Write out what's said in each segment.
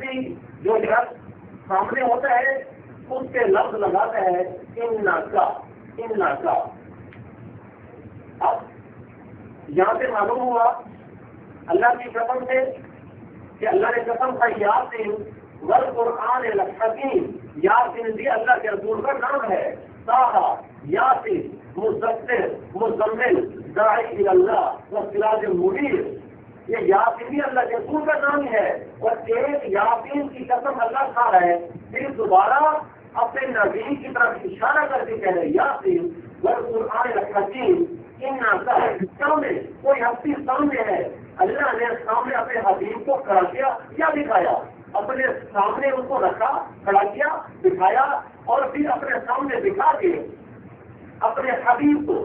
بھی جو شخص سامنے ہوتا ہے اس کے لفظ لگاتا ہے اِنَّا کا. اب یہاں سے معلوم ہوا اللہ کی قسم سے کہ اللہ نے قسم کا یاسین والقرآن الحکیم، یاسین بھی اللہ کے رسول کا نام ہے. طٰہٰ، یاسین، مدثر، مزمل، داعی الی اللہ وسراج منیر، یہ یاسین بھی اللہ کے رسول کا نام ہے. اور ایک یاسین کی قسم اللہ کھا رہا ہے، پھر دوبارہ اپنے نبی کی طرف اشارہ کر کے کہہ رہے یاسین والقرآن الحکیم اِنَّا سامنے کوئی ہستی سامنے ہے. اللہ نے سامنے اپنے حبیب کو کھڑا کیا یا دکھایا، اپنے سامنے ان کو رکھا، کھڑا کیا، دکھایا، اور پھر اپنے سامنے دکھا کے اپنے حبیب کو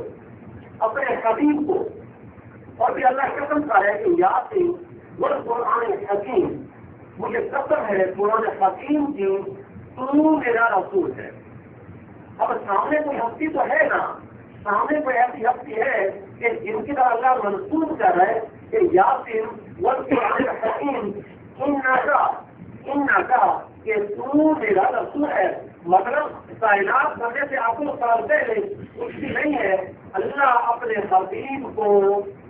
اور پھر اللہ قسم کھا رہا ہے کہ یاسین والقرآن الحکیم، مجھے قسم ہے قرآن حکیم کی، تو میرا رسول ہے. اب سامنے کوئی ہستی تو ہے نا، سامنے کوئی ایسی ہستی ہے کہ جن کی طرح اللہ منسوخ کر رہا ہے کہ یاسین والقرآن الحکیم اِنَّا کا کہ تو میرا رسول ہے. مطلب کائنات بننے سے آپ کو سال پہلے کچھ بھی نہیں ہے، اللہ اپنے حبیب کو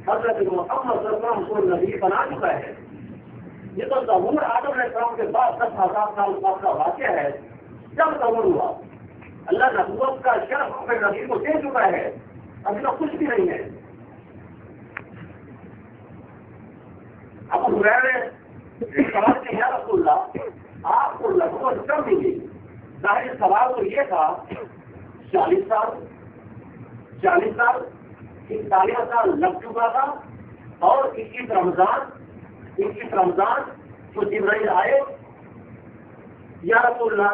حضرت محمد صلی اللہ علیہ وسلم کو نبی بنا چکا ہے. یہ تو ظہور آدم علیہ السلام کے بعد 10,000 سال بعد کا واقعہ ہے. جب ظہور ہوا اللہ نبوت کا شرف اپنے نبی کو دے چکا ہے، ابھی تو کچھ بھی نہیں ہے. اب سوال کہ یا رسول اللہ آپ کو نبوت کب ملی؟ ظاہر سوال تو یہ تھا 40 سال 41 سال لگ چکا تھا، اور 21 رمضان تو جبرائیل آئے، یا رسول اللہ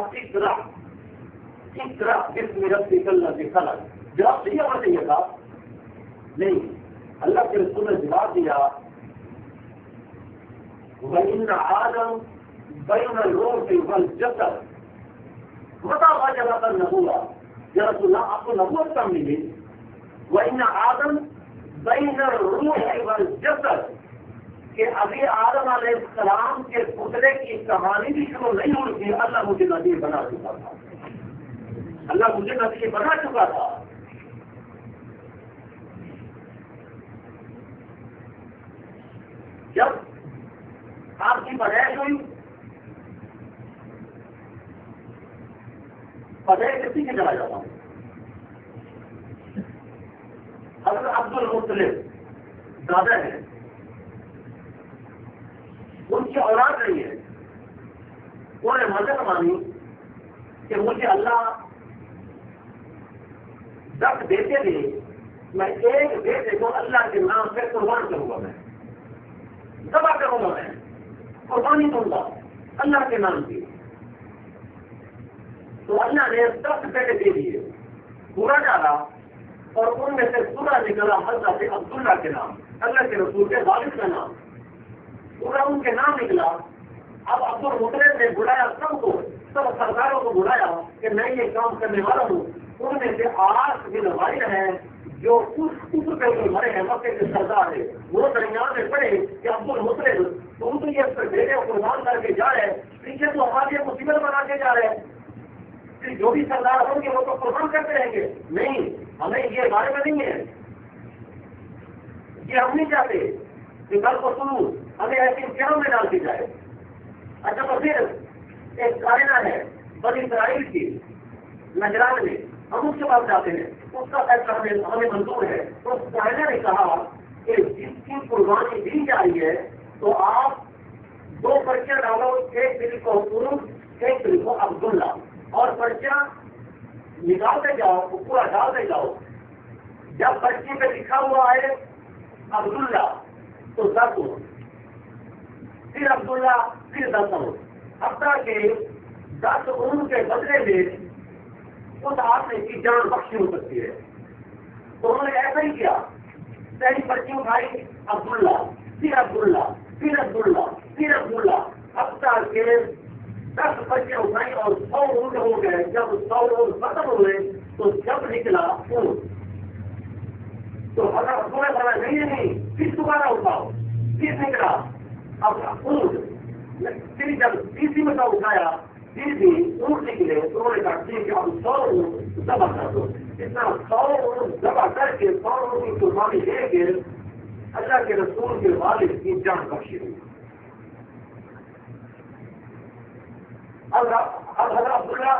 اقرأ بسم ربک الذی خلق. جواب صحیح ہونا چاہیے تھا، نہیں. اللہ کے رسول نے جواب دیا وَإِنَّ آدَمَ بَيْنَ الرُّوحِ وَالْجَسَدِ مَتَىٰ وَجَبَتِ النُّبُوَّةُ. یا رسول اللہ آپ کو نبوت کب ملی؟ وَإِنَّ آدَمَ بَيْنَ الرُّوحِ وَالْجَسَدِ کہ ابھی آدم علیہ السلام کے پتلے کی کہانی بھی شروع نہیں ہوئی تھی، اللہ مجھے نبی بنا چکا تھا. جب آپ کی پیدائش ہوئی، پیدائش کسی کے چلا جاتا ہوں، حضرت عبد المطلب دادا ہے، ان کی اولاد نہیں ہے. انہوں نے مدد مانی کہ مجھے اللہ 10 بیٹے دے، میں ایک بیٹے کو اللہ کے نام سے قربان کروں گا، میں ذبح کروں گا، میں قربانی دوں گا اللہ کے نام کی. تو اللہ نے 10 بیٹے دے دیے، پورا ڈالا، اور ان میں سے پورا نکلا حضرت عبداللہ کے نام، اللہ کے رسول کے والد کا نام، پورا ان کے نام نکلا. اب عبد المطلب نے بلایا سب سرداروں کو بلایا کہ میں یہ کام کرنے والا ہوں. ان میں سے 8 بن وائل ہیں جو اس کفر پہ مرے ہیں، مکے کے سردار ہیں. وہ درمیان میں پڑے کہ عبد المطلب تم تو یہ بیٹے قربان کر کے جا رہے، پیچھے تو ہماری یہ مصیبت بنا کے جا رہے، پھر جو بھی سردار ہوں گے وہ تو قربان کرتے رہیں گے. نہیں، ہمیں یہ بارے میں نہیں ہے، یہ ہم نہیں چاہتے کہ کل کو سنو ہمیں ایسی امتحان میں ڈال دی جائے. اچھا تو پھر ایک کائنہ ہے بنی اسرائیل کی نجران میں، ہم اس کے پاس جاتے ہیں، اس کا فیصلہ ہمیں منظور ہے. تو اس کائنہ نے کہا کہ جس کی قربانی دی جا رہی ہے تو آپ 2 پرچیاں ڈالو، ایک دل کو حکومت، ایک دل کو عبداللہ، اور پرچیاں نکالتے جاؤ، پورا ڈالتے جاؤ. جب پرچی پہ لکھا ہوا ہے عبداللہ تو 10 ہو، پھر عبداللہ، پھر 10 ہو، حتیٰ کہ 10 ان کے بدلے میں اس آدمی کی جان بخشی ہو سکتی ہے. تو انہوں نے ایسا ہی کیا، پہلی پرچی اٹھائی عبداللہ، پھر عبداللہ، پھر عبداللہ، پھر عبداللہ، حتیٰ کہ 10 پرچیاں اٹھائی اور 100 اونٹ ہو گئے. جب 100 اونٹ ختم ہوئے تو جب نکلا اونٹ، تو حضرت نہیں پھر دوبارہ اٹھاؤ، پھر نکلا اب اونٹ. پھر جب تیسری مرتبہ اٹھایا پھر بھی اونٹ نکلے تو انہوں نے کہا ٹھیک ہے اب 100 اونٹ ذبح کر دو. اتنا 100 اونٹ ذبح کر کے 100 اونٹ کی قربانی دے کے اللہ کے رسول کے والد کی جان بخشی ہوئی. اب حضرت عبداللہ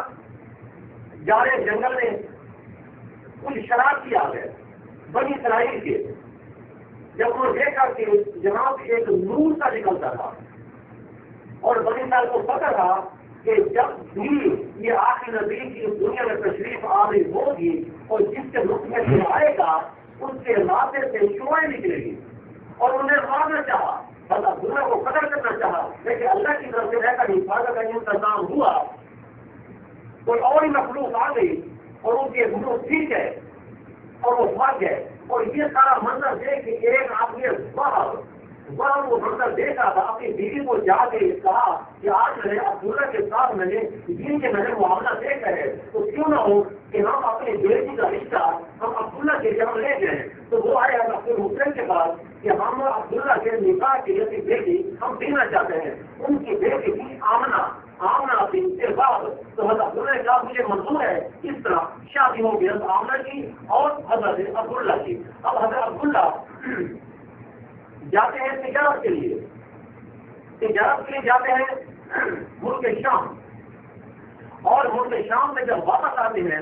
جا رہے جنگل میں کچھ شرارتی آ گئے بنی اسرائیل کے. جب انہوں نے دیکھا کہ جناب ایک نور کا نکلتا تھا اور بنی اسرائیل کو پتہ تھا کہ جب بھی یہ آخری نبی کی اس دنیا میں تشریف آوری ہوگی اور جس کے رخ میں سے آئے گا اس کے ماتھے سے شعائیں نکلے گی اور انہیں مارنا چاہا. بس عبداللہ کو قتل کرنا چاہا لیکن اللہ کی طرف سے ایسا حفاظت کا انتظام ہوا. کوئی اور ہی مخلوق آ گئی اور ان کے منہ ٹھیک ہے اور وہ بھاگ گئے. اور یہ سارا منظر دیکھ کے ایک آدمی وہاں وہ منظر دیکھ رہا تھا. اپنی بیوی کو جا کے کہا کہ آج میں نے عبداللہ کے ساتھ میں نے دین کے میں نے معاملہ دیکھا ہے تو کیوں نہ ہو کہ ہم اپنی بیٹی کا رشتہ ہم عبداللہ کے لیے ہم لے جائیں. تو وہ آئے اپنے حسین کے پاس کہ ہم عبداللہ کے نکاح کے لیے اپنی بیٹی ہم دینا چاہتے ہیں. ان کی بیٹی کی آمنہ بنت بعد. تو حضرت عبداللہ نے کہا مجھے منظور ہے. اس طرح شادی ہو گئی حضرت آمنہ کی اور حضرت عبداللہ کی. اب حضرت عبداللہ جاتے ہیں تجارت کے لیے جاتے ہیں ملک شام. اور ملک شام میں جب واپس آتے ہیں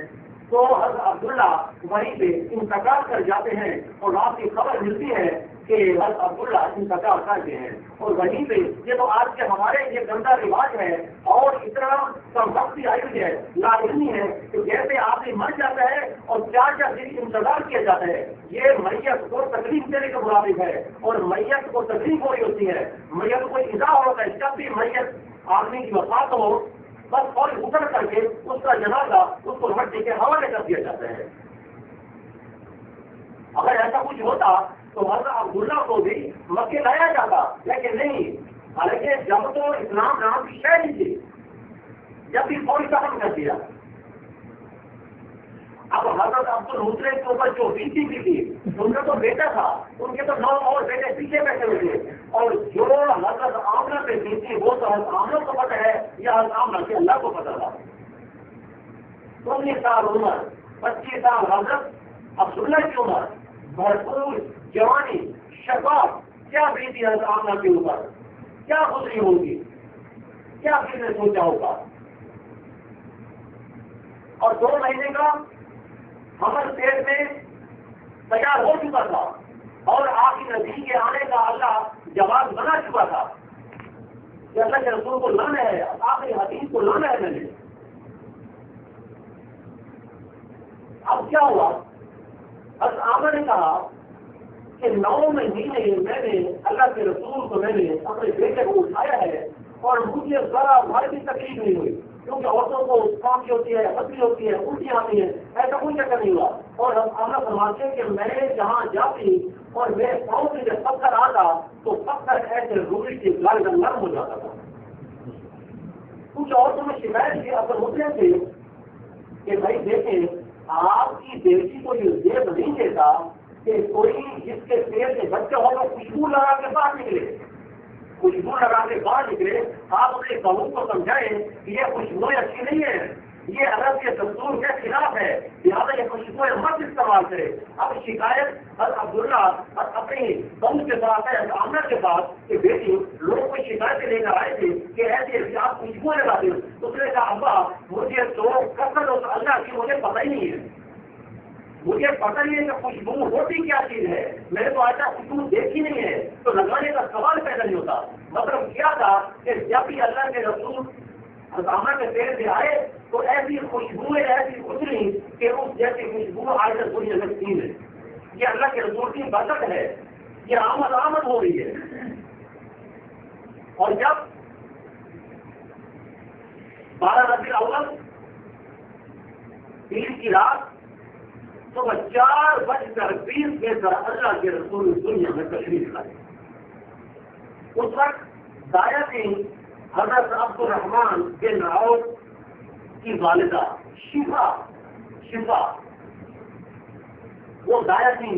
تو حضرت عبداللہ وہیں پہ انتقال کر جاتے ہیں اور رات کی خبر ملتی ہے کہ حضرت عبداللہ انتقال کرتے ہیں. اور وہیں پہ یہ تو آج کے ہمارے یہ گندا رواج ہے اور اتنا کم وقتی آئی ہوئی ہے لازمی ہے کہ جیسے آدمی مر جاتا ہے اور 4 دن انتظار کیا جاتا ہے. یہ میت کو تکلیف دینے کے مرادف ہے اور میت کو تکلیف ہو رہی ہوتی ہے. میت کو ایذا ہوتا ہے. جب بھی میت آدمی کی وفات ہو بس اور اتر کر کے اس کا جنازہ اس کو مٹی کے حوالے کر دیا جاتا ہے. اگر ایسا کچھ ہوتا تو حضرت عبداللہ کو بھی مکے لایا جاتا لیکن نہیں. حالانکہ جب تو اسلام نام کی شے نہیں تھی جب بھی فوری ختم کر دیا. اب حضرت عبد المطلب کے اوپر جو بیتی بھی تھی ان کا تو بیٹا تھا ان کے تو 9 اور بیٹے پیچھے بیٹھے ہوئے تھے. اور جو حضرت آمنہ پہ بیتی وہ تو حضرت آمنہ کو پتہ ہے یا حضرت آمنہ کے اللہ کو پتہ تھا. 19 سال عمر 25 سال حضرت عبداللہ کی عمر بھرپور جوانی شباب کیا بیتی حضرت آمنہ کے اوپر کیا گزری ہوگی کیا کس نے سوچا ہوگا. اور 2 مہینے کا حمل پیٹ میں تیار ہو چکا تھا اور آخری نبی کے آنے کا اللہ جواب بنا چکا تھا کہ اللہ کے رسول کو لانا ہے آخری حدیث کو لانا ہے. میں نے اب کیا ہوا حضرت عامر نے کہا کہ 9 مہینے میں نے اللہ کے رسول کو میں نے اپنے بیٹے کو اٹھایا ہے اور مجھے ذرا بھر بھی تکلیف نہیں ہوئی کیونکہ عورتوں کو کانپی ہوتی ہے پتلی ہوتی ہے الٹی آتی ہے ایسا کوئی چکر نہیں ہوا. اور ہم سمجھتے ہیں کہ میں جہاں جاتی اور میرے پاؤں سے جب پتھر آتا تو پتھر ایسے روٹی کی لال نرم ہو جاتا تھا. کچھ عورتوں میں شکایت کی اگر ہوتے تھے کہ بھائی دیکھیں آپ کی بیٹی کو یہ زیب نہیں دیتا کہ کوئی جس کے پیٹ سے بچہ ہو تو خوشبو لگا کے باہر نکلے خوشبو لگا کے باہر نکلے. آپ اپنے بہو کو سمجھائیں کہ یہ خوشبوئیں اچھی نہیں ہے یہ عرب کے دستور کے خلاف ہے لہٰذا یہ خوشبوئیں مت استعمال کرے. اب شکایت عبداللہ اپنی بہو کے ساتھ ہے آمنہ کے پاس کہ بیٹی لوگ کوئی شکایتیں لے کر آئے تھے کہ ایسے آپ خوشبوئیں لگاتے ہو. اس نے کہا ابا مجھے تو قسم اللہ کی مجھے پتہ ہی نہیں ہے مجھے پتہ نہیں ہے کہ خوشبو ہوتی کیا چیز ہے. میں نے تو ایسا خوشبو دیکھی نہیں ہے تو لگانے کا سوال پیدا نہیں ہوتا. مطلب کیا تھا کہ جب بھی اللہ کے رسول آمنہ کے پیڑ سے آئے تو ایسی خوشبوئیں ایسی گزری کہ اس جیسی خوشبو آج تک کوئی نظر نہیں ہے. یہ اللہ کے رسول کی برکت ہے یہ آمد ہو رہی ہے. اور جب 12 ربیع الاول عید کی رات صبح 4:20 اللہ کے رسول دنیا میں تشریف لائے. اس وقت دایا تھی حضرت عبد الرحمان بن عوف کی والدہ شفا وہ دایا تھی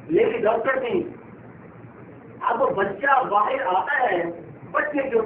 لیڈی ڈاکٹر تھی. اب وہ بچہ باہر آتا ہے بچے کے